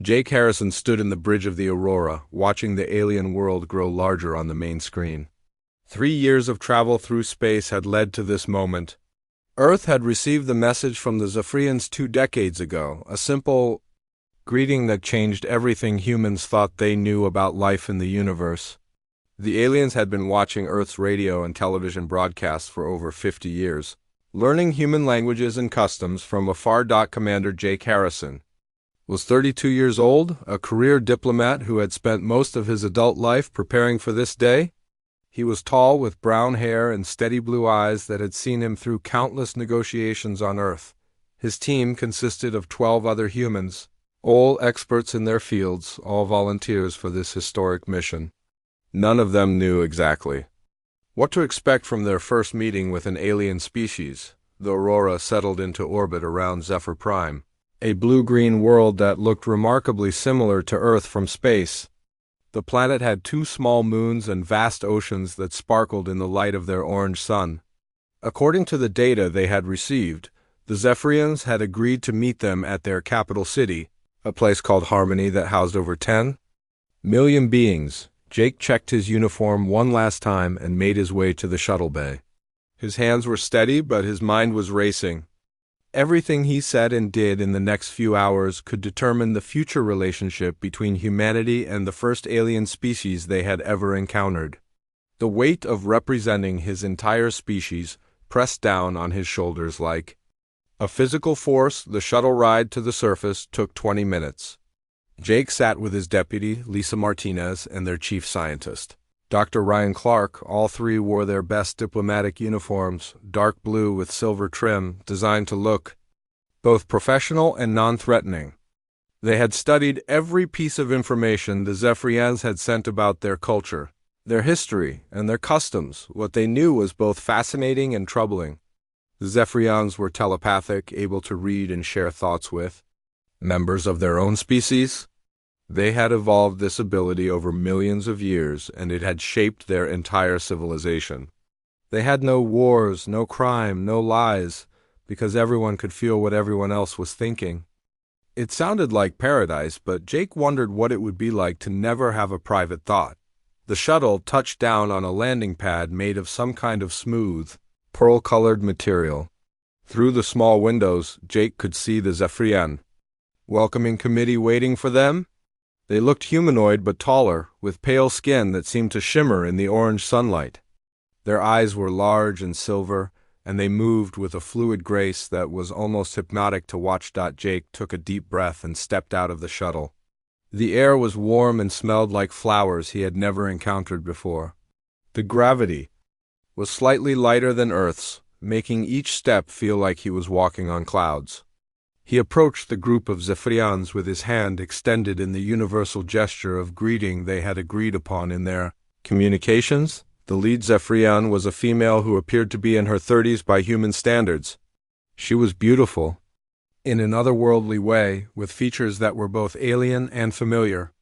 Jake Harrison stood in the bridge of the Aurora, watching the alien world grow larger on the main screen. 3 years of travel through space had led to this moment. Earth had received the message from the Zephyrians 2 decades ago, a simple greeting that changed everything humans thought they knew about life in the universe. The aliens had been watching Earth's radio and television broadcasts for over 50 years, learning human languages and customs from afar. Commander Jake Harrison was 32 years old, a career diplomat who had spent most of his adult life preparing for this day. He was tall, with brown hair and steady blue eyes that had seen him through countless negotiations on Earth. His team consisted of 12 other humans, all experts in their fields, all volunteers for this historic mission. None of them knew exactly what to expect from their first meeting with an alien species. The Aurora settled into orbit around Zephyr Prime, a blue-green world that looked remarkably similar to Earth from space. The planet had 2 small moons and vast oceans that sparkled in the light of their orange sun. According to the data they had received, the Zephyrians had agreed to meet them at their capital city, a place called Harmony that housed over 10 million beings. Jake checked his uniform one last time and made his way to the shuttle bay. His hands were steady, but his mind was racing. Everything he said and did in the next few hours could determine the future relationship between humanity and the first alien species they had ever encountered. The weight of representing his entire species pressed down on his shoulders like a physical force. The shuttle ride to the surface took 20 minutes. Jake sat with his deputy, Lisa Martinez, and their chief scientist, Dr. Ryan Clark. All 3 wore their best diplomatic uniforms, dark blue with silver trim, designed to look both professional and non-threatening. They had studied every piece of information the Zephyrians had sent about their culture, their history, and their customs. What they knew was both fascinating and troubling. The Zephyrians were telepathic, able to read and share thoughts with members of their own species. They had evolved this ability over millions of years, and it had shaped their entire civilization. They had no wars, no crime, no lies, because everyone could feel what everyone else was thinking. It sounded like paradise, but Jake wondered what it would be like to never have a private thought. The shuttle touched down on a landing pad made of some kind of smooth, pearl-colored material. Through the small windows, Jake could see the Zephyrian welcoming committee waiting for them. They looked humanoid but taller, with pale skin that seemed to shimmer in the orange sunlight. Their eyes were large and silver, and they moved with a fluid grace that was almost hypnotic to watch. Jake took a deep breath and stepped out of the shuttle. The air was warm and smelled like flowers he had never encountered before. The gravity was slightly lighter than Earth's, making each step feel like he was walking on clouds. He approached the group of Zephyrians with his hand extended in the universal gesture of greeting they had agreed upon in their communications. The lead Zephyrian was a female who appeared to be in her 30s by human standards. She was beautiful, in an otherworldly way, with features that were both alien and familiar.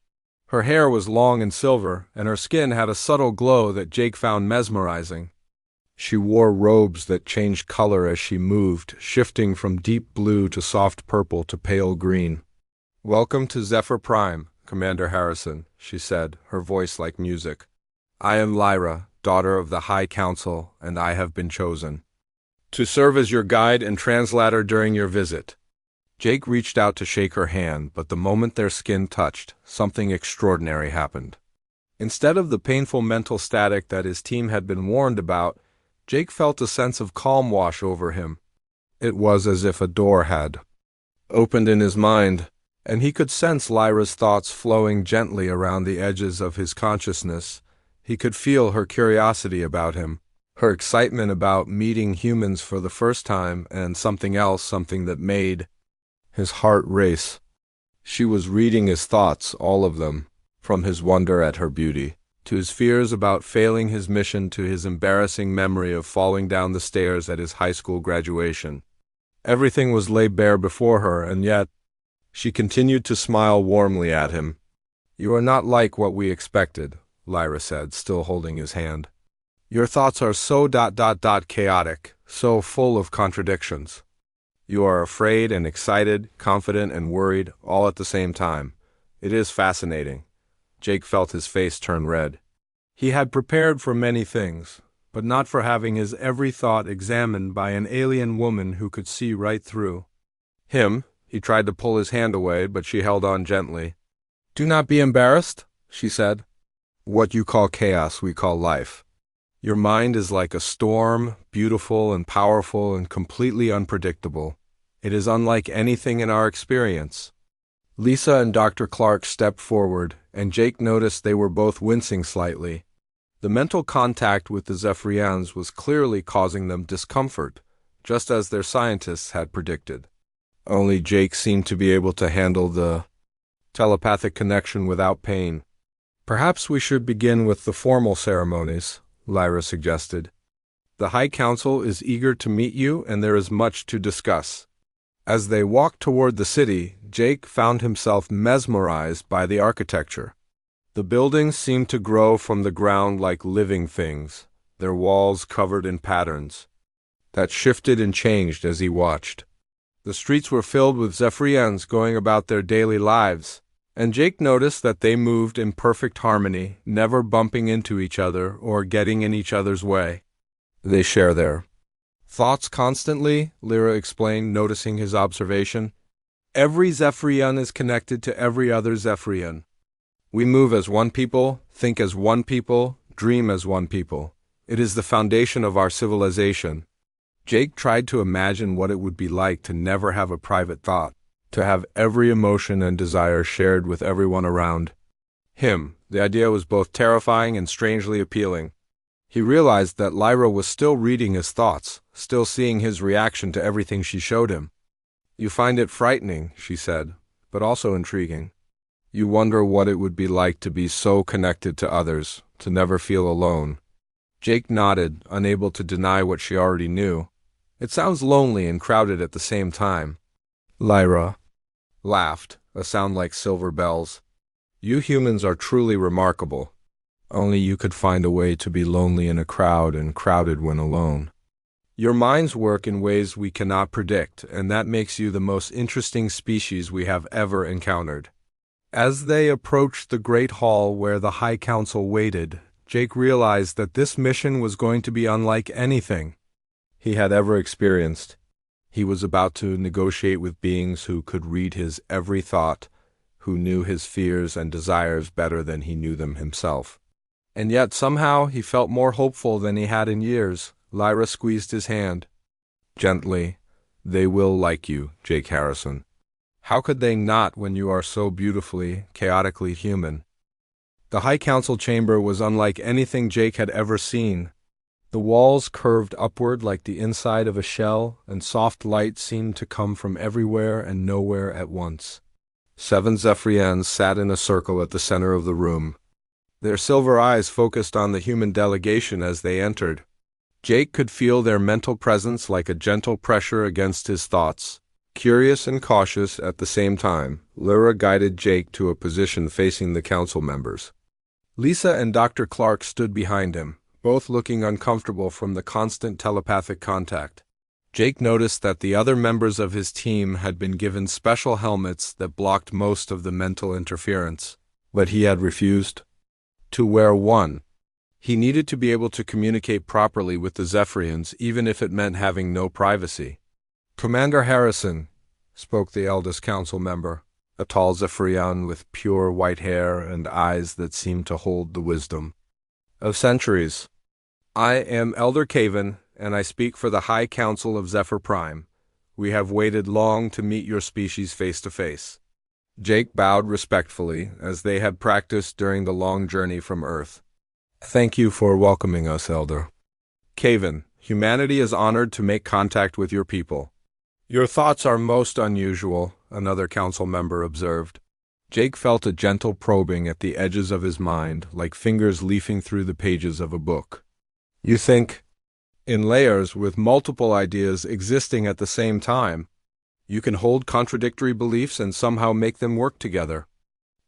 Her hair was long and silver, and her skin had a subtle glow that Jake found mesmerizing. She wore robes that changed color as she moved, shifting from deep blue to soft purple to pale green. "Welcome to Zephyr Prime, Commander Harrison," she said, her voice like music. "I am Lyra, daughter of the High Council, and I have been chosen to serve as your guide and translator during your visit." Jake reached out to shake her hand, but the moment their skin touched, something extraordinary happened. Instead of the painful mental static that his team had been warned about, Jake felt a sense of calm wash over him. It was as if a door had opened in his mind, and he could sense Lyra's thoughts flowing gently around the edges of his consciousness. He could feel her curiosity about him, her excitement about meeting humans for the first time, and something else, something that made his heart race. She was reading his thoughts, all of them, from his wonder at her beauty to his fears about failing his mission, to his embarrassing memory of falling down the stairs at his high school graduation. Everything was laid bare before her, and yet she continued to smile warmly at him. "You are not like what we expected," Lyra said, still holding his hand. "Your thoughts are so chaotic, so full of contradictions. You are afraid and excited, confident and worried, all at the same time. It is fascinating. Jake felt his face turn red. He had prepared for many things, but not for having his every thought examined by an alien woman who could see right through him. He tried to pull his hand away, but she held on gently. "Do not be embarrassed," she said. "What you call chaos, we call life. Your mind is like a storm, beautiful and powerful and completely unpredictable. It is unlike anything in our experience." Lisa and Dr. Clark stepped forward, and Jake noticed they were both wincing slightly. The mental contact with the Zephyrians was clearly causing them discomfort, just as their scientists had predicted. Only Jake seemed to be able to handle the telepathic connection without pain. "Perhaps we should begin with the formal ceremonies," Lyra suggested. "The High Council is eager to meet you, and there is much to discuss." As they walked toward the city, Jake found himself mesmerized by the architecture. The buildings seemed to grow from the ground like living things, their walls covered in patterns that shifted and changed as he watched. The streets were filled with Zephyrians going about their daily lives, and Jake noticed that they moved in perfect harmony, never bumping into each other or getting in each other's way. "They share their thoughts constantly," Lyra explained, noticing his observation. "Every Zephyrian is connected to every other Zephyrian. We move as one people, think as one people, dream as one people. It is the foundation of our civilization." Jake tried to imagine what it would be like to never have a private thought, to have every emotion and desire shared with everyone around him. The idea was both terrifying and strangely appealing. He realized that Lyra was still reading his thoughts, still seeing his reaction to everything she showed him. "You find it frightening," she said, "but also intriguing. You wonder what it would be like to be so connected to others, to never feel alone." Jake nodded, unable to deny what she already knew. "It sounds lonely and crowded at the same time." Lyra laughed, a sound like silver bells. "You humans are truly remarkable. Only you could find a way to be lonely in a crowd and crowded when alone. Your minds work in ways we cannot predict, and that makes you the most interesting species we have ever encountered." As they approached the great hall where the High Council waited, Jake realized that this mission was going to be unlike anything he had ever experienced. He was about to negotiate with beings who could read his every thought, who knew his fears and desires better than he knew them himself. And yet somehow he felt more hopeful than he had in years. Lyra squeezed his hand. Gently, "They will like you, Jake Harrison. How could they not when you are so beautifully, chaotically human?" The High Council chamber was unlike anything Jake had ever seen. The walls curved upward like the inside of a shell, and soft light seemed to come from everywhere and nowhere at once. 7 Zephyrians sat in a circle at the center of the room. Their silver eyes focused on the human delegation as they entered. Jake could feel their mental presence like a gentle pressure against his thoughts. Curious and cautious at the same time, Lyra guided Jake to a position facing the council members. Lisa and Dr. Clark stood behind him, both looking uncomfortable from the constant telepathic contact. Jake noticed that the other members of his team had been given special helmets that blocked most of the mental interference, but he had refused to wear one. He needed to be able to communicate properly with the Zephyrians, even if it meant having no privacy. "Commander Harrison," spoke the eldest council member, a tall Zephyrian with pure white hair and eyes that seemed to hold the wisdom of centuries. "I am Elder Caven, and I speak for the High Council of Zephyr Prime. We have waited long to meet your species face to face." Jake bowed respectfully, as they had practiced during the long journey from Earth. "Thank you for welcoming us, Elder Caven. Humanity is honored to make contact with your people." "Your thoughts are most unusual," another council member observed. Jake felt a gentle probing at the edges of his mind, like fingers leafing through the pages of a book. "You think in layers with multiple ideas existing at the same time. You can hold contradictory beliefs and somehow make them work together."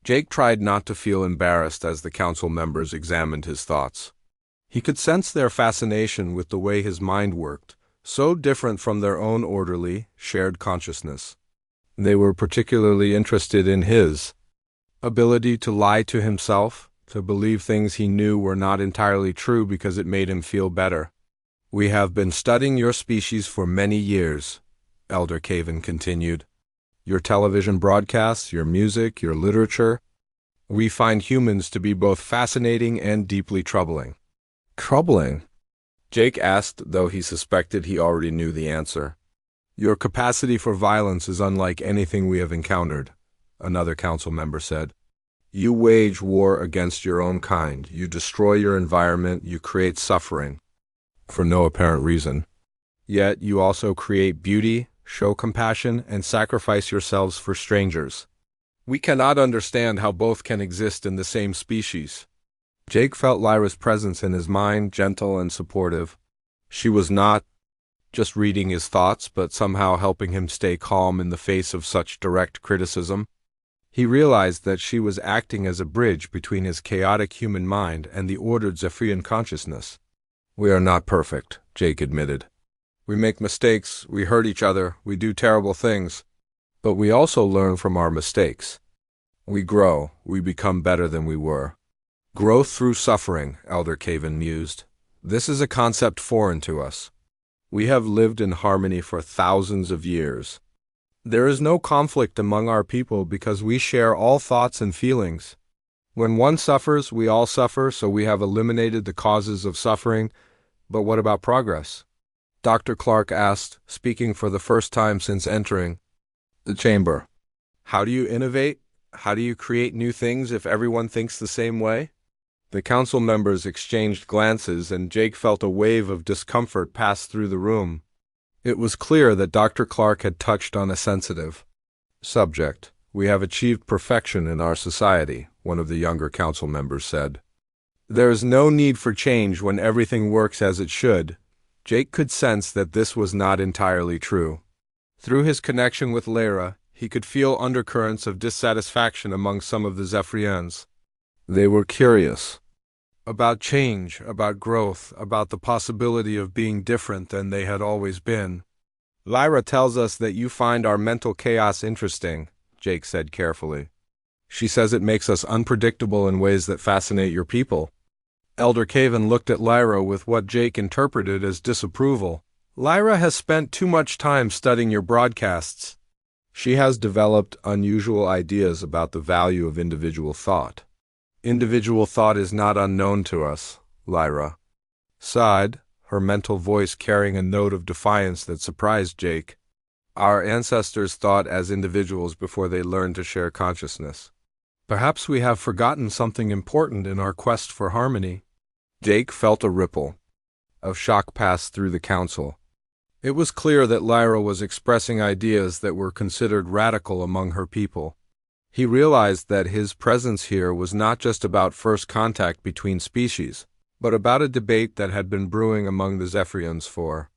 Jake tried not to feel embarrassed as the council members examined his thoughts. He could sense their fascination with the way his mind worked, so different from their own orderly, shared consciousness. They were particularly interested in his. ability to lie to himself, to believe things he knew were not entirely true because it made him feel better. We have been studying your species for many years, Elder Caven continued. Your television broadcasts, your music, your literature. We find humans to be both fascinating and deeply troubling. Troubling? Jake asked, though he suspected he already knew the answer. Your capacity for violence is unlike anything we have encountered, another council member said. You wage war against your own kind. You destroy your environment. You create suffering, for no apparent reason. Yet you also create beauty, show compassion, and sacrifice yourselves for strangers. We cannot understand how both can exist in the same species. Jake felt Lyra's presence in his mind, gentle and supportive. She was not just reading his thoughts, but somehow helping him stay calm in the face of such direct criticism. He realized that she was acting as a bridge between his chaotic human mind and the ordered Zephyrian consciousness. We are not perfect, Jake admitted. We make mistakes, we hurt each other, we do terrible things. But we also learn from our mistakes. We grow, we become better than we were. Growth through suffering, Elder Caven mused. This is a concept foreign to us. We have lived in harmony for thousands of years. There is no conflict among our people because we share all thoughts and feelings. When one suffers, we all suffer, so we have eliminated the causes of suffering. But what about progress? Dr. Clark asked, speaking for the first time since entering the chamber. How do you innovate? How do you create new things if everyone thinks the same way? The council members exchanged glances, and Jake felt a wave of discomfort pass through the room. It was clear that Dr. Clark had touched on a sensitive subject. We have achieved perfection in our society, one of the younger council members said. There is no need for change when everything works as it should. Jake could sense that this was not entirely true. Through his connection with Lyra, he could feel undercurrents of dissatisfaction among some of the Zephyrians. They were curious about change, about growth, about the possibility of being different than they had always been. Lyra tells us that you find our mental chaos interesting, Jake said carefully. She says it makes us unpredictable in ways that fascinate your people. Elder Caven looked at Lyra with what Jake interpreted as disapproval. Lyra has spent too much time studying your broadcasts. She has developed unusual ideas about the value of individual thought. Individual thought is not unknown to us, Lyra sighed, her mental voice carrying a note of defiance that surprised Jake. Our ancestors thought as individuals before they learned to share consciousness. Perhaps we have forgotten something important in our quest for harmony. Jake felt a ripple of shock pass through the council. It was clear that Lyra was expressing ideas that were considered radical among her people. He realized that his presence here was not just about first contact between species, but about a debate that had been brewing among the Zephyrians for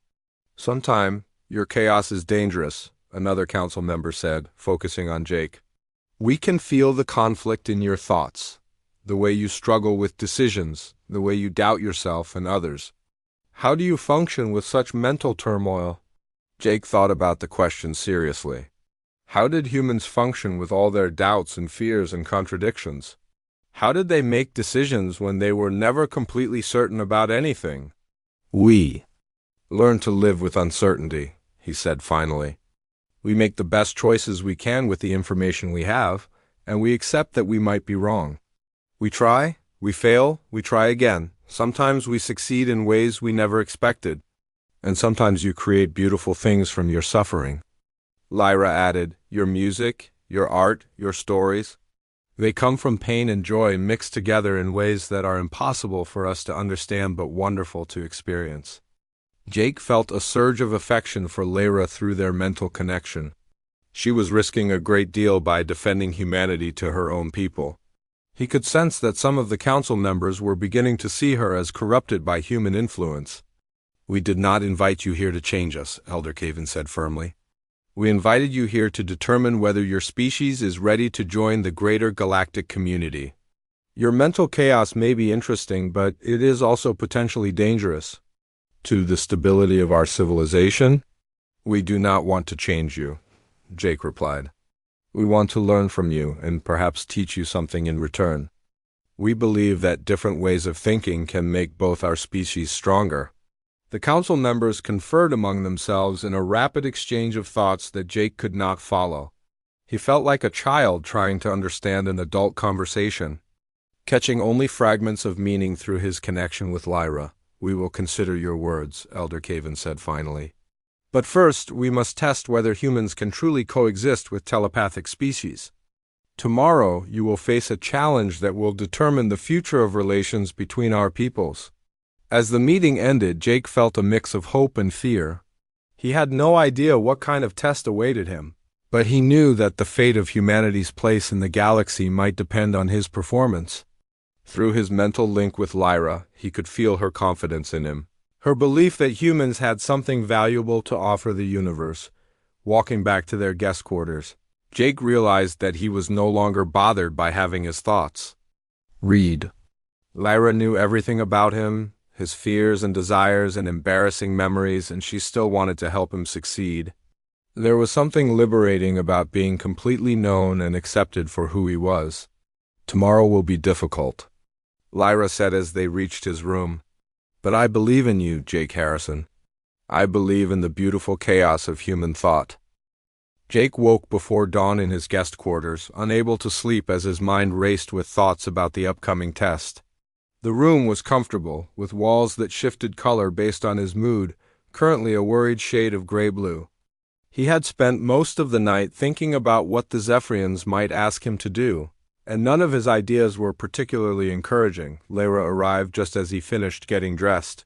some time. Your chaos is dangerous, another council member said, focusing on Jake. We can feel the conflict in your thoughts, the way you struggle with decisions, the way you doubt yourself and others. How do you function with such mental turmoil? Jake thought about the question seriously. How did humans function with all their doubts and fears and contradictions? How did they make decisions when they were never completely certain about anything? We learn to live with uncertainty, he said finally. We make the best choices we can with the information we have, and we accept that we might be wrong. We try, we fail, we try again. Sometimes we succeed in ways we never expected, and sometimes you create beautiful things from your suffering. Lyra added, your music, your art, your stories, they come from pain and joy mixed together in ways that are impossible for us to understand but wonderful to experience. Jake felt a surge of affection for Lyra through their mental connection. She was risking a great deal by defending humanity to her own people. He could sense that some of the council members were beginning to see her as corrupted by human influence. We did not invite you here to change us, Elder Caven said firmly. We invited you here to determine whether your species is ready to join the greater galactic community. Your mental chaos may be interesting, but it is also potentially dangerous to the stability of our civilization. We do not want to change you, Jake replied. We want to learn from you and perhaps teach you something in return. We believe that different ways of thinking can make both our species stronger. The council members conferred among themselves in a rapid exchange of thoughts that Jake could not follow. He felt like a child trying to understand an adult conversation, catching only fragments of meaning through his connection with Lyra. "We will consider your words," Elder Caven said finally. "But first, we must test whether humans can truly coexist with telepathic species. Tomorrow, you will face a challenge that will determine the future of relations between our peoples." As the meeting ended, Jake felt a mix of hope and fear. He had no idea what kind of test awaited him, but he knew that the fate of humanity's place in the galaxy might depend on his performance. Through his mental link with Lyra, he could feel her confidence in him, her belief that humans had something valuable to offer the universe. Walking back to their guest quarters, Jake realized that he was no longer bothered by having his thoughts read. Lyra knew everything about him, his fears and desires and embarrassing memories, and she still wanted to help him succeed. There was something liberating about being completely known and accepted for who he was. "Tomorrow will be difficult," Lyra said as they reached his room. "But I believe in you, Jake Harrison. I believe in the beautiful chaos of human thought." Jake woke before dawn in his guest quarters, unable to sleep as his mind raced with thoughts about the upcoming test. The room was comfortable, with walls that shifted color based on his mood, currently a worried shade of gray-blue. He had spent most of the night thinking about what the Zephyrians might ask him to do, and none of his ideas were particularly encouraging. Lyra arrived just as he finished getting dressed.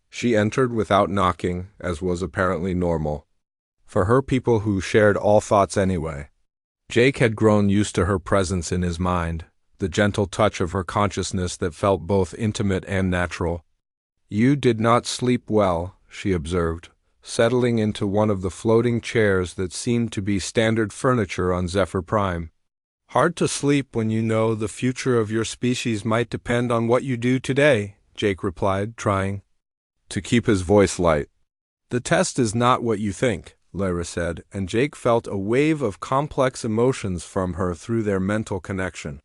She entered without knocking, as was apparently normal for her people who shared all thoughts anyway. Jake had grown used to her presence in his mind, the gentle touch of her consciousness that felt both intimate and natural. "You did not sleep well," she observed, settling into one of the floating chairs that seemed to be standard furniture on Zephyr Prime. "Hard to sleep when you know the future of your species might depend on what you do today," Jake replied, trying to keep his voice light. "The test is not what you think," Lyra said, and Jake felt a wave of complex emotions from her through their mental connection.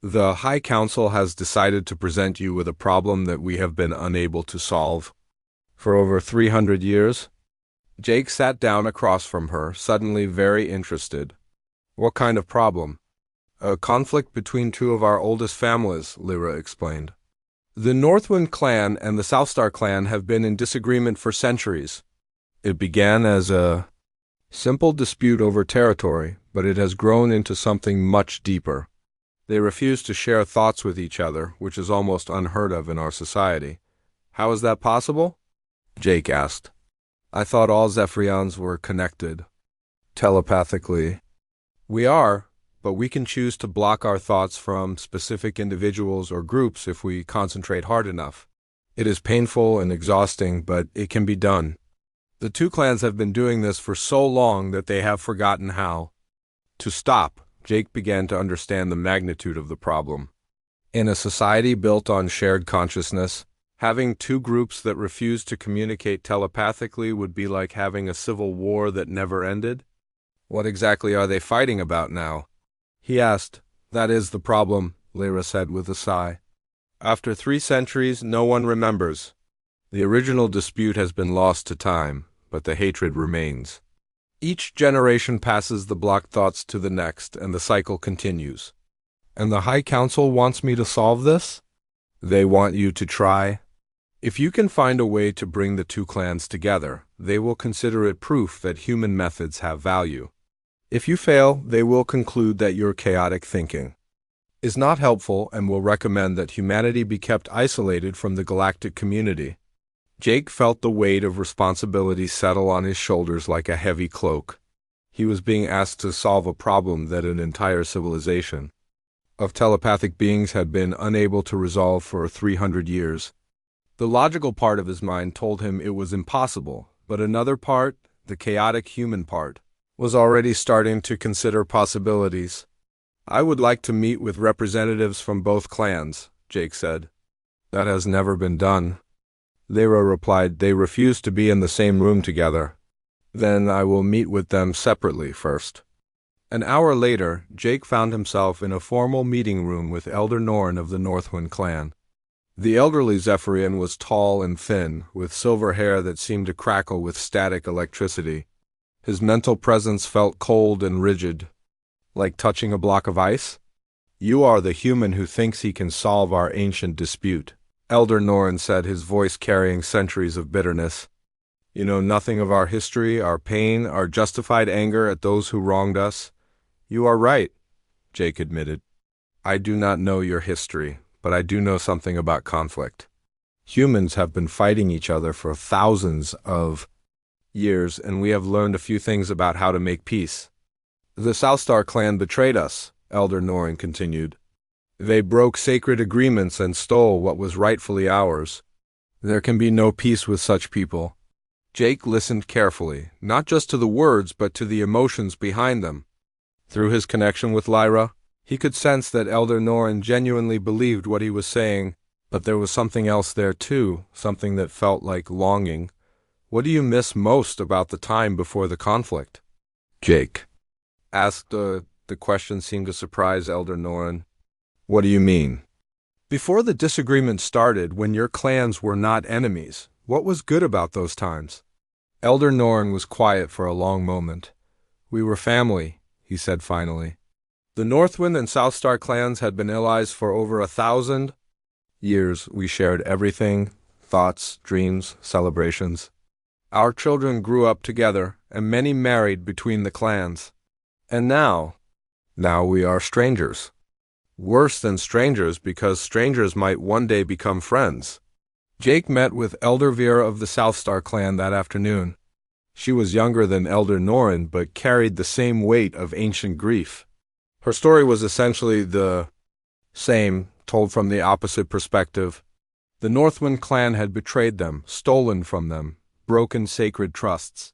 "The High Council has decided to present you with a problem that we have been unable to solve for over 300 years. Jake sat down across from her, suddenly very interested. "What kind of problem?" "A conflict between two of our oldest families," Lyra explained. "The Northwind clan and the Southstar clan have been in disagreement for centuries. It began as a simple dispute over territory, but it has grown into something much deeper. They refuse to share thoughts with each other, which is almost unheard of in our society." "How is that possible?" Jake asked. "I thought all Zephyrians were connected telepathically." "We are, but we can choose to block our thoughts from specific individuals or groups if we concentrate hard enough. It is painful and exhausting, but it can be done. The two clans have been doing this for so long that they have forgotten how to stop." Jake began to understand the magnitude of the problem. In a society built on shared consciousness, having two groups that refuse to communicate telepathically would be like having a civil war that never ended. "What exactly are they fighting about now?" he asked. "That is the problem," Lyra said with a sigh. "After 3 centuries, no one remembers. The original dispute has been lost to time, but the hatred remains. Each generation passes the blocked thoughts to the next, and the cycle continues." "And the High Council wants me to solve this?" "They want you to try. If you can find a way to bring the two clans together, they will consider it proof that human methods have value. If you fail, they will conclude that your chaotic thinking is not helpful and will recommend that humanity be kept isolated from the galactic community." Jake felt the weight of responsibility settle on his shoulders like a heavy cloak. He was being asked to solve a problem that an entire civilization of telepathic beings had been unable to resolve for 300 years. The logical part of his mind told him it was impossible, but another part, the chaotic human part, was already starting to consider possibilities. "I would like to meet with representatives from both clans," Jake said. "That has never been done." Lyra replied, "They refuse to be in the same room together." "Then I will meet with them separately first." An hour later, Jake found himself in a formal meeting room with Elder Norn of the Northwind clan. The elderly Zephyrian was tall and thin, with silver hair that seemed to crackle with static electricity. His mental presence felt cold and rigid, like touching a block of ice. "You are the human who thinks he can solve our ancient dispute," Elder Norn said, his voice carrying centuries of bitterness. "You know nothing of our history, our pain, our justified anger at those who wronged us." "You are right," Jake admitted. "I do not know your history, but I do know something about conflict. Humans have been fighting each other for thousands of years, and we have learned a few things about how to make peace. The Southstar clan betrayed us," Elder Norn continued. "They broke sacred agreements and stole what was rightfully ours. There can be no peace with such people." Jake listened carefully, not just to the words but to the emotions behind them. Through his connection with Lyra, he could sense that Elder Norn genuinely believed what he was saying, but there was something else there too, something that felt like longing. "What do you miss most about the time before the conflict?" Jake asked. The question seemed to surprise Elder Norn. "What do you mean?" "Before the disagreement started, when your clans were not enemies, what was good about those times?" Elder Norn was quiet for a long moment. "We were family," he said finally. "The Northwind and Southstar clans had been allies for over 1,000 years. We shared everything, thoughts, dreams, celebrations. Our children grew up together, and many married between the clans. And now we are strangers. Worse than strangers, because strangers might one day become friends." Jake met with Elder Vera of the Southstar clan that afternoon. She was younger than Elder Norn, but carried the same weight of ancient grief. Her story was essentially the same, told from the opposite perspective. The Northwind clan had betrayed them, stolen from them, broken sacred trusts.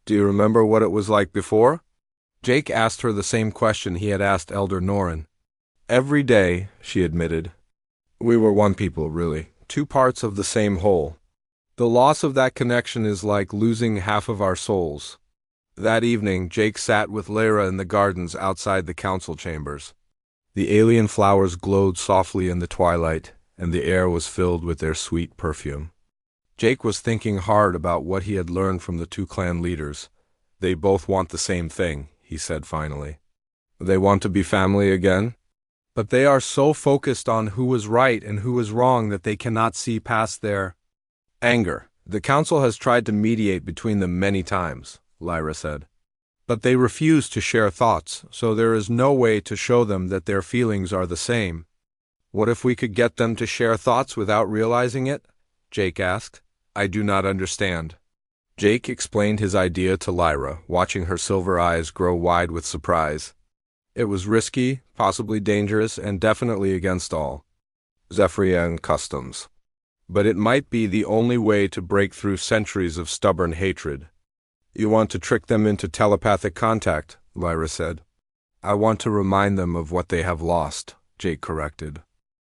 "Do you remember what it was like before?" Jake asked her the same question he had asked Elder Norn. "Every day," she admitted. "We were one people, really, two parts of the same whole. The loss of that connection is like losing half of our souls." That evening, Jake sat with Lyra in the gardens outside the council chambers. The alien flowers glowed softly in the twilight, and the air was filled with their sweet perfume. Jake was thinking hard about what he had learned from the two clan leaders. "They both want the same thing," he said finally. "They want to be family again? But they are so focused on who was right and who was wrong that they cannot see past their anger. The council has tried to mediate between them many times," Lyra said. "But they refuse to share thoughts, so there is no way to show them that their feelings are the same." "What if we could get them to share thoughts without realizing it?" Jake asked. "I do not understand." Jake explained his idea to Lyra, watching her silver eyes grow wide with surprise. It was risky, possibly dangerous, and definitely against all Zephyrian customs. But it might be the only way to break through centuries of stubborn hatred. "You want to trick them into telepathic contact," Lyra said. "I want to remind them of what they have lost," Jake corrected.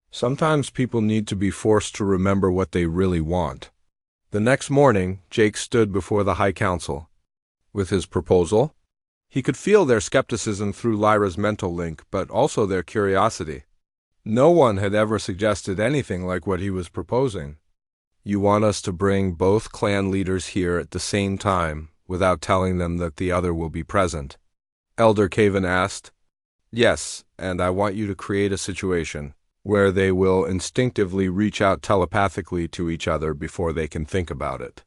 "Sometimes people need to be forced to remember what they really want." The next morning, Jake stood before the High Council. With his proposal, he could feel their skepticism through Lyra's mental link, but also their curiosity. No one had ever suggested anything like what he was proposing. "You want us to bring both clan leaders here at the same time, without telling them that the other will be present?" Elder Caven asked. "Yes, and I want you to create a situation where they will instinctively reach out telepathically to each other before they can think about it."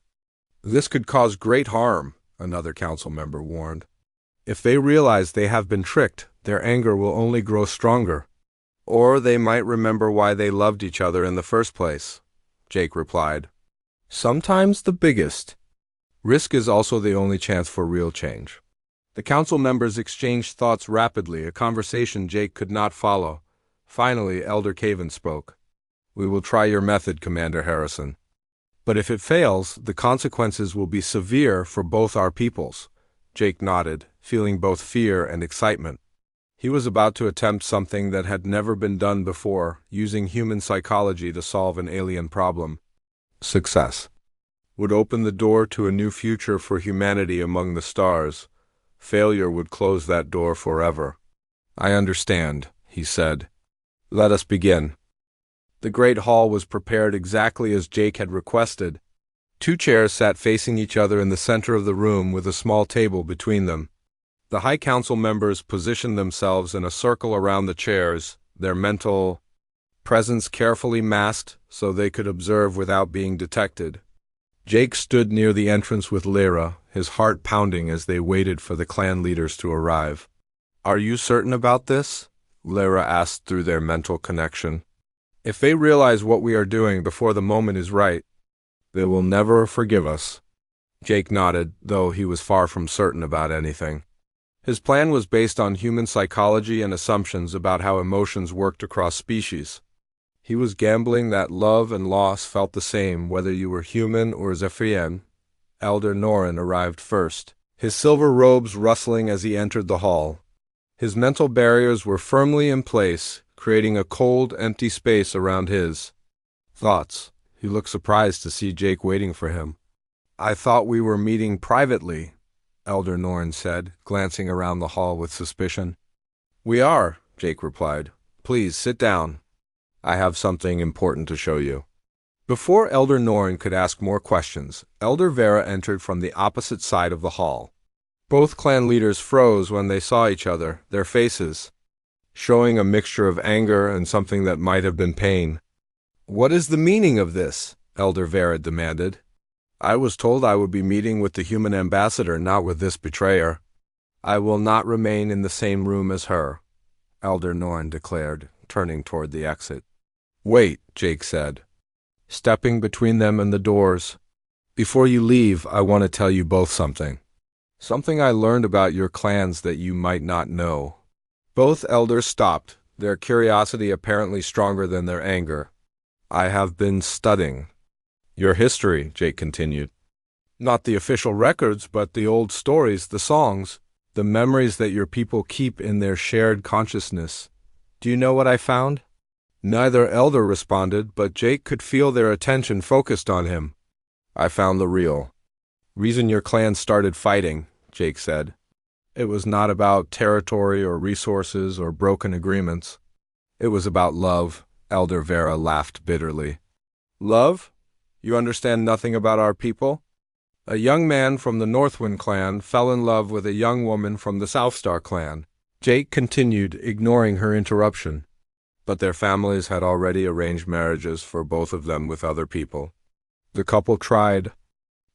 "This could cause great harm," another council member warned. "If they realize they have been tricked, their anger will only grow stronger. Or they might remember why they loved each other in the first place," Jake replied. "Sometimes the biggest risk is also the only chance for real change." The council members exchanged thoughts rapidly, a conversation Jake could not follow. Finally, Elder Caven spoke. "We will try your method, Commander Harrison. But if it fails, the consequences will be severe for both our peoples." Jake nodded, feeling both fear and excitement. He was about to attempt something that had never been done before, using human psychology to solve an alien problem. Success would open the door to a new future for humanity among the stars, Failure would close that door forever. I understand, he said. Let us begin. The great hall was prepared exactly as Jake had requested. 2 chairs sat facing each other in the center of the room with a small table between them. The High Council members positioned themselves in a circle around the chairs, their mental presence carefully masked so they could observe without being detected. Jake stood near the entrance with Lyra, his heart pounding as they waited for the clan leaders to arrive. Are you certain about this? Lyra asked through their mental connection. If they realize what we are doing before the moment is right, they will never forgive us. Jake nodded, though he was far from certain about anything. His plan was based on human psychology and assumptions about how emotions worked across species. He was gambling that love and loss felt the same whether you were human or Zephyrian. Elder Norin arrived first, his silver robes rustling as he entered the hall. His mental barriers were firmly in place, creating a cold, empty space around his thoughts. He looked surprised to see Jake waiting for him. I thought we were meeting privately, Elder Norin said, glancing around the hall with suspicion. We are, Jake replied. Please sit down. I have something important to show you. Before Elder Norin could ask more questions, Elder Vera entered from the opposite side of the hall. Both clan leaders froze when they saw each other, their faces showing a mixture of anger and something that might have been pain. What is the meaning of this? Elder Vera demanded. I was told I would be meeting with the human ambassador, not with this betrayer. I will not remain in the same room as her, Elder Norin declared, turning toward the exit. Wait, Jake said, stepping between them and the doors. Before you leave, I want to tell you both something. Something I learned about your clans that you might not know. Both elders stopped, their curiosity apparently stronger than their anger. I have been studying your history, Jake continued. Not the official records, but the old stories, the songs, the memories that your people keep in their shared consciousness. Do you know what I found? Neither elder responded, but Jake could feel their attention focused on him. I found the real reason your clan started fighting, Jake said. It was not about territory or resources or broken agreements. It was about love, Elder Vera laughed bitterly. Love? You understand nothing about our people? A young man from the Northwind clan fell in love with a young woman from the Southstar clan. Jake continued, ignoring her interruption. But their families had already arranged marriages for both of them with other people. The couple tried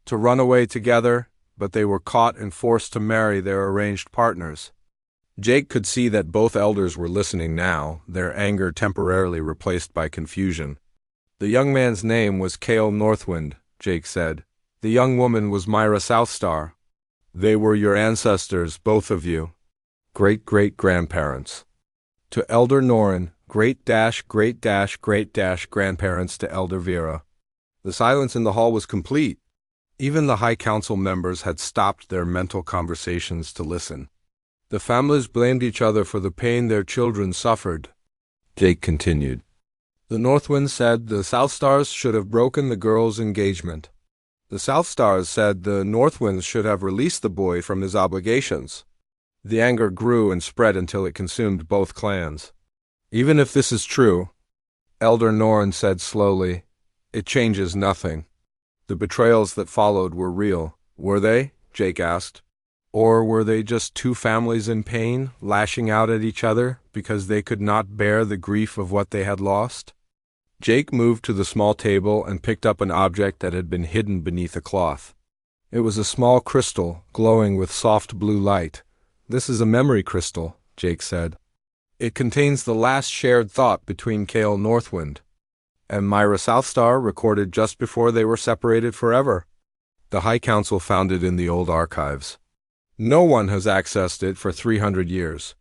to run away together, but they were caught and forced to marry their arranged partners. Jake could see that both elders were listening now, their anger temporarily replaced by confusion. The young man's name was Kale Northwind, Jake said. The young woman was Myra Southstar. They were your ancestors, both of you. Great-great-grandparents. To Elder Norin, great-great-grandparents to Elder Vera. The silence in the hall was complete. Even the High Council members had stopped their mental conversations to listen. The families blamed each other for the pain their children suffered. Jake continued. The Northwinds said the Southstars should have broken the girl's engagement. The Southstars said the Northwinds should have released the boy from his obligations. The anger grew and spread until it consumed both clans. Even if this is true, Elder Norin said slowly, it changes nothing. The betrayals that followed were real. Were they? Jake asked. Or were they just 2 families in pain, lashing out at each other because they could not bear the grief of what they had lost? Jake moved to the small table and picked up an object that had been hidden beneath a cloth. It was a small crystal, glowing with soft blue light. This is a memory crystal, Jake said. It contains the last shared thought between Kale Northwind and Myra Southstar, recorded just before they were separated forever. The High Council found it in the old archives. No one has accessed it for 300 years.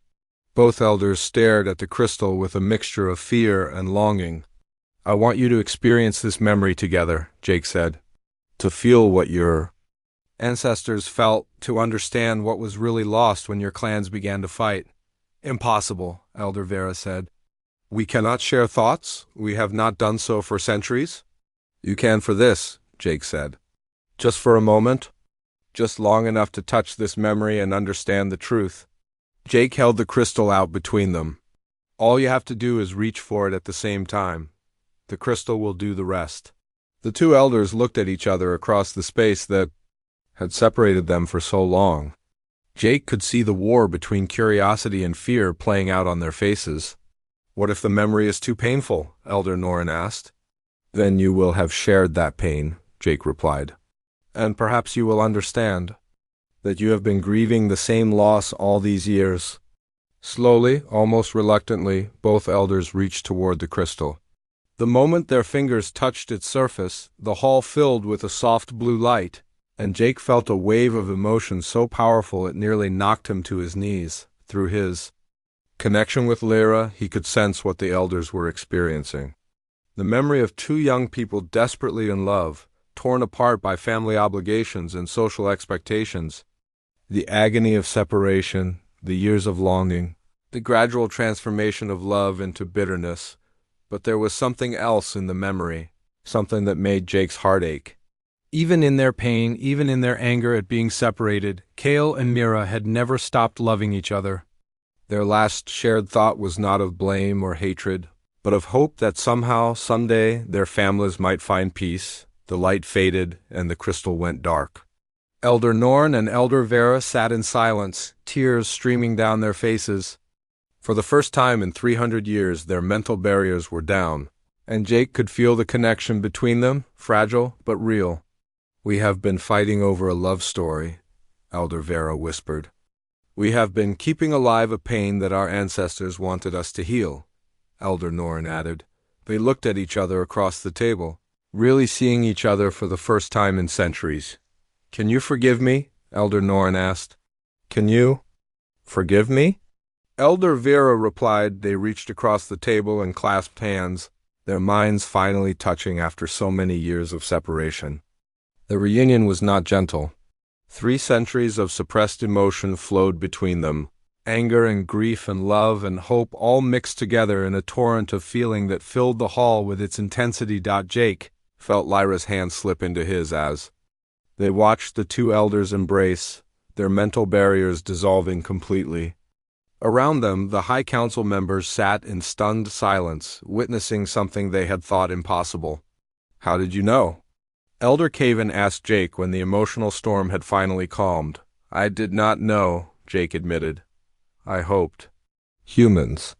Both elders stared at the crystal with a mixture of fear and longing. I want you to experience this memory together, Jake said. To feel what your ancestors felt, to understand what was really lost when your clans began to fight. Impossible, Elder Vera said. We cannot share thoughts? We have not done so for centuries? You can for this, Jake said. Just for a moment? just long enough to touch this memory and understand the truth. Jake held the crystal out between them. All you have to do is reach for it at the same time. The crystal will do the rest. The two elders looked at each other across the space that had separated them for so long. Jake could see the war between curiosity and fear playing out on their faces. What if the memory is too painful? Elder Norrin asked. Then you will have shared that pain, Jake replied. And perhaps you will understand that you have been grieving the same loss all these years. Slowly, almost reluctantly, both elders reached toward the crystal. The moment their fingers touched its surface, the hall filled with a soft blue light, and Jake felt a wave of emotion so powerful it nearly knocked him to his knees. Through his connection with Lyra, he could sense what the elders were experiencing. The memory of two young people desperately in love, torn apart by family obligations and social expectations. The agony of separation, the years of longing, the gradual transformation of love into bitterness. But there was something else in the memory, something that made Jake's heart ache. Even in their pain, even in their anger at being separated, Kale and Mira had never stopped loving each other. Their last shared thought was not of blame or hatred, but of hope that somehow, someday, their families might find peace. The light faded, and the crystal went dark. Elder Norn and Elder Vera sat in silence, tears streaming down their faces. For the first time in 300 years, their mental barriers were down, and Jake could feel the connection between them, fragile but real. We have been fighting over a love story, Elder Vera whispered. We have been keeping alive a pain that our ancestors wanted us to heal, Elder Norn added. They looked at each other across the table, really seeing each other for the first time in centuries. Can you forgive me? Elder Norn asked. Can you forgive me? Elder Vera replied. They reached across the table and clasped hands, their minds finally touching after so many years of separation. The reunion was not gentle. 3 centuries of suppressed emotion flowed between them. Anger and grief and love and hope all mixed together in a torrent of feeling that filled the hall with its intensity. Jake felt Lyra's hand slip into his as they watched the two elders embrace, their mental barriers dissolving completely. Around them, the High Council members sat in stunned silence, witnessing something they had thought impossible. How did you know? Elder Caven asked Jake when the emotional storm had finally calmed. I did not know, Jake admitted. I hoped. Humans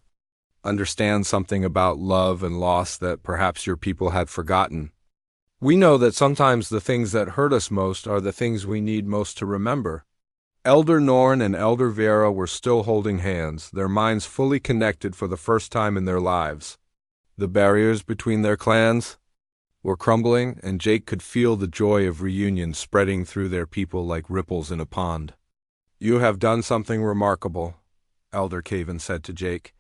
understand something about love and loss that perhaps your people had forgotten. We know that sometimes the things that hurt us most are the things we need most to remember. Elder Norn and Elder Vera were still holding hands, their minds fully connected for the first time in their lives. The barriers between their clans were crumbling, and Jake could feel the joy of reunion spreading through their people like ripples in a pond. You have done something remarkable, Elder Caven said to Jake.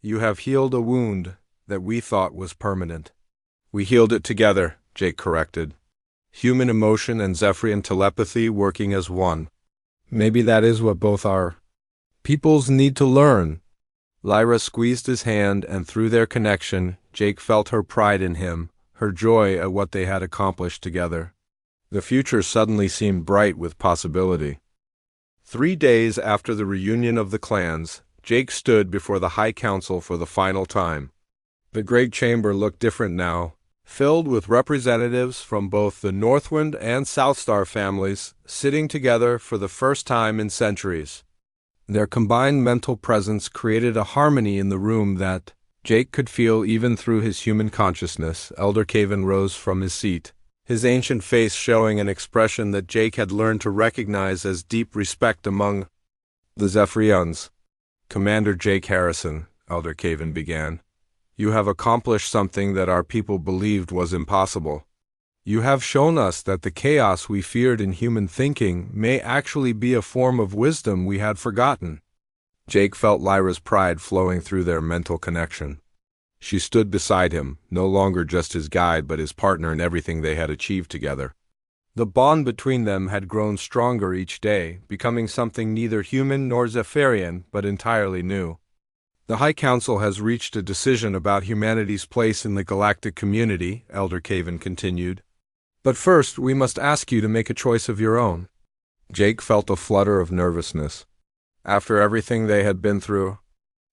You have healed a wound that we thought was permanent. We healed it together, Jake corrected. Human emotion and Zephyrian telepathy working as one. Maybe that is what both our peoples need to learn. Lyra squeezed his hand, and through their connection, Jake felt her pride in him, her joy at what they had accomplished together. The future suddenly seemed bright with possibility. 3 days after the reunion of the clans, Jake stood before the High Council for the final time. The Great Chamber looked different now, filled with representatives from both the Northwind and Southstar families sitting together for the first time in centuries. Their combined mental presence created a harmony in the room that Jake could feel even through his human consciousness. Elder Caven rose from his seat, his ancient face showing an expression that Jake had learned to recognize as deep respect among the Zephyrians. Commander Jake Harrison, Elder Caven began. You have accomplished something that our people believed was impossible. You have shown us that the chaos we feared in human thinking may actually be a form of wisdom we had forgotten. Jake felt Lyra's pride flowing through their mental connection. She stood beside him, no longer just his guide but his partner in everything they had achieved together. The bond between them had grown stronger each day, becoming something neither human nor Zephyrian but entirely new. The High Council has reached a decision about humanity's place in the galactic community, Elder Caven continued. But first, we must ask you to make a choice of your own. Jake felt a flutter of nervousness. After everything they had been through,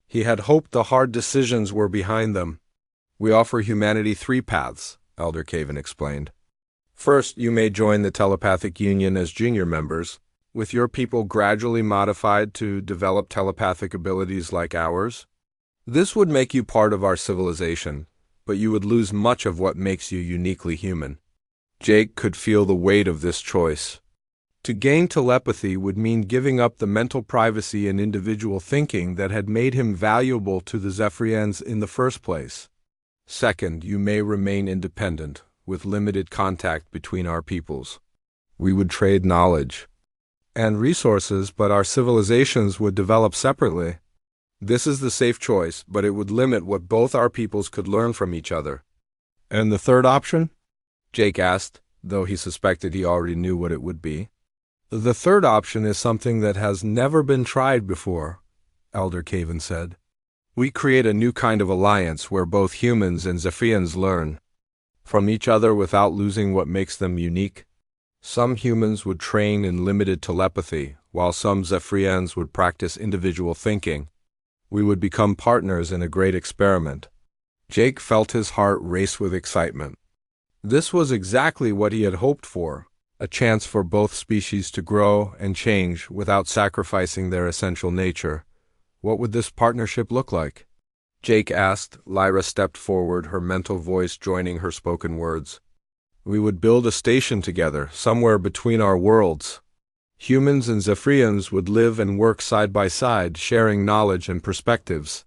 he had hoped the hard decisions were behind them. We offer humanity 3 paths, Elder Caven explained. First, you may join the Telepathic Union as junior members, with your people gradually modified to develop telepathic abilities like ours. This would make you part of our civilization, but you would lose much of what makes you uniquely human. Jake could feel the weight of this choice. To gain telepathy would mean giving up the mental privacy and individual thinking that had made him valuable to the Zephyrians in the first place. Second, you may remain independent, with limited contact between our peoples. We would trade knowledge and resources, but our civilizations would develop separately. This is the safe choice, but it would limit what both our peoples could learn from each other. And the third option? Jake asked, though he suspected he already knew what it would be. The third option is something that has never been tried before, Elder Caven said. We create a new kind of alliance where both humans and Zephyrians learn from each other without losing what makes them unique. Some humans would train in limited telepathy, while some Zephyrians would practice individual thinking. We would become partners in a great experiment. Jake felt his heart race with excitement. This was exactly what he had hoped for, a chance for both species to grow and change without sacrificing their essential nature. What would this partnership look like? Jake asked. Lyra stepped forward, her mental voice joining her spoken words. We would build a station together, somewhere between our worlds. Humans and Zephyrians would live and work side by side, sharing knowledge and perspectives.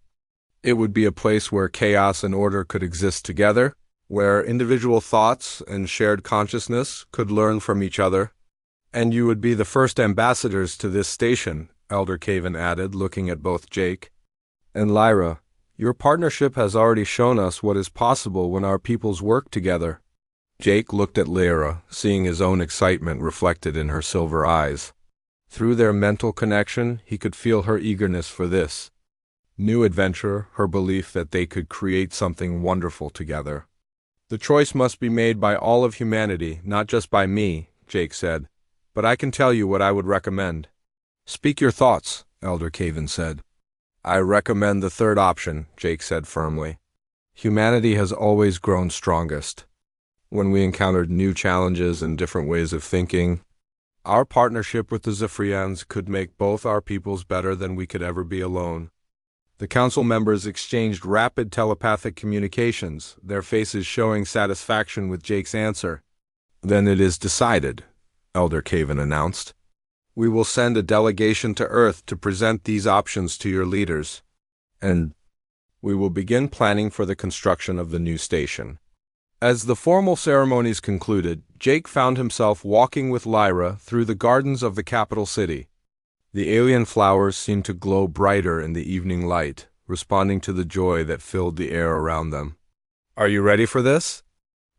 It would be a place where chaos and order could exist together, where individual thoughts and shared consciousness could learn from each other. And you would be the first ambassadors to this station, Elder Caven added, looking at both Jake and Lyra. Your partnership has already shown us what is possible when our peoples work together. Jake looked at Lyra, seeing his own excitement reflected in her silver eyes. Through their mental connection, he could feel her eagerness for this new adventure, her belief that they could create something wonderful together. The choice must be made by all of humanity, not just by me, Jake said. But I can tell you what I would recommend. Speak your thoughts, Elder Caven said. I recommend the third option, Jake said firmly. Humanity has always grown strongest. When we encountered new challenges and different ways of thinking, our partnership with the Zephyrians could make both our peoples better than we could ever be alone. The council members exchanged rapid telepathic communications, their faces showing satisfaction with Jake's answer. Then it is decided, Elder Caven announced. We will send a delegation to Earth to present these options to your leaders, and we will begin planning for the construction of the new station. As the formal ceremonies concluded, Jake found himself walking with Lyra through the gardens of the capital city. The alien flowers seemed to glow brighter in the evening light, responding to the joy that filled the air around them. Are you ready for this?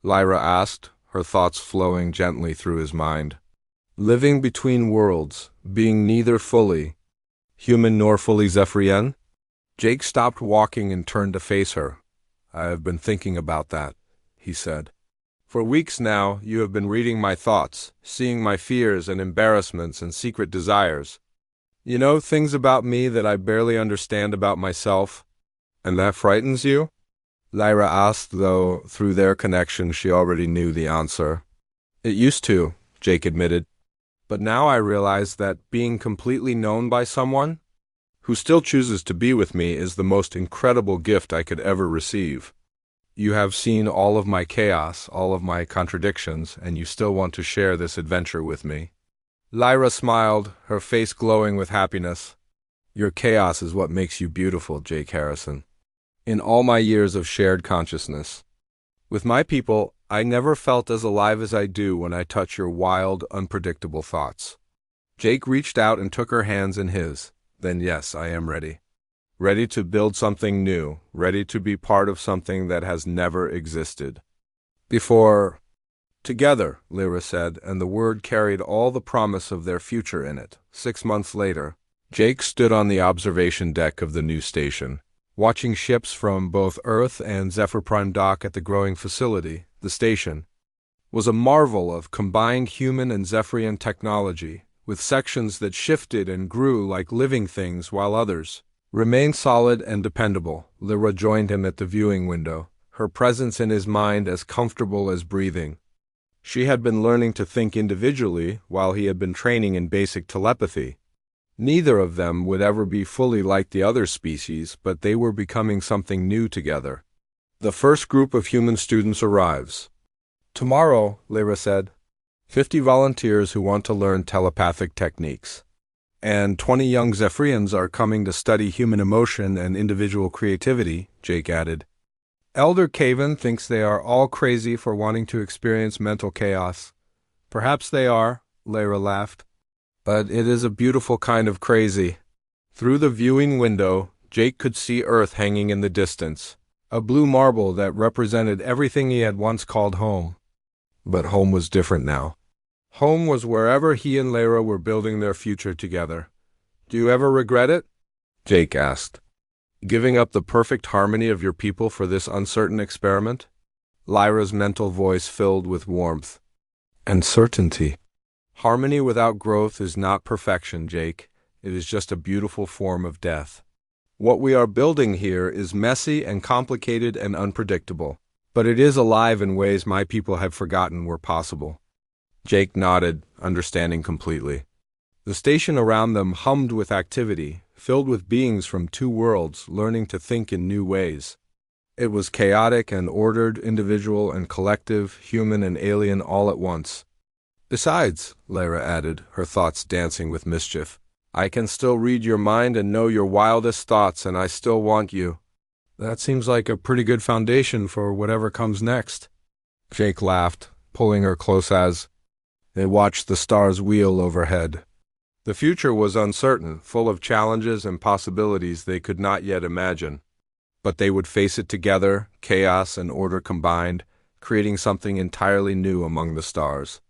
Lyra asked, her thoughts flowing gently through his mind. Living between worlds, being neither fully human nor fully Zephyrian? Jake stopped walking and turned to face her. I have been thinking about that, he said. For weeks now, you have been reading my thoughts, seeing my fears and embarrassments and secret desires. You know, things about me that I barely understand about myself. And that frightens you? Lyra asked, though through their connection she already knew the answer. It used to, Jake admitted. But now I realize that being completely known by someone who still chooses to be with me is the most incredible gift I could ever receive. You have seen all of my chaos, all of my contradictions, and you still want to share this adventure with me. Lyra smiled, her face glowing with happiness. Your chaos is what makes you beautiful, Jake Harrison. In all my years of shared consciousness, with my people, I never felt as alive as I do when I touch your wild, unpredictable thoughts. Jake reached out and took her hands in his. Then yes, I am ready. Ready to build something new, ready to be part of something that has never existed. Before... Together, Lyra said, and the word carried all the promise of their future in it. 6 months later, Jake stood on the observation deck of the new station, watching ships from both Earth and Zephyr Prime dock at the growing facility. The station was a marvel of combined human and Zephyrian technology, with sections that shifted and grew like living things while others remained solid and dependable. Lyra joined him at the viewing window, her presence in his mind as comfortable as breathing. She had been learning to think individually while he had been training in basic telepathy. Neither of them would ever be fully like the other species, but they were becoming something new together. The first group of human students arrives. "Tomorrow," Lyra said, 50 volunteers who want to learn telepathic techniques. And 20 young Zephyrians are coming to study human emotion and individual creativity, Jake added. Elder Caven thinks they are all crazy for wanting to experience mental chaos. Perhaps they are, Lyra laughed. But it is a beautiful kind of crazy. Through the viewing window, Jake could see Earth hanging in the distance, a blue marble that represented everything he had once called home. But home was different now. Home was wherever he and Lyra were building their future together. "Do you ever regret it?" Jake asked. "Giving up the perfect harmony of your people for this uncertain experiment?" Lyra's mental voice filled with warmth and certainty. "Harmony without growth is not perfection, Jake. It is just a beautiful form of death. What we are building here is messy and complicated and unpredictable, but it is alive in ways my people have forgotten were possible." Jake nodded, understanding completely. The station around them hummed with activity, filled with beings from two worlds learning to think in new ways. It was chaotic and ordered, individual and collective, human and alien all at once. "Besides," Lyra added, her thoughts dancing with mischief, "I can still read your mind and know your wildest thoughts, and I still want you." "That seems like a pretty good foundation for whatever comes next." Jake laughed, pulling her close as they watched the stars wheel overhead. The future was uncertain, full of challenges and possibilities they could not yet imagine. But they would face it together, chaos and order combined, creating something entirely new among the stars.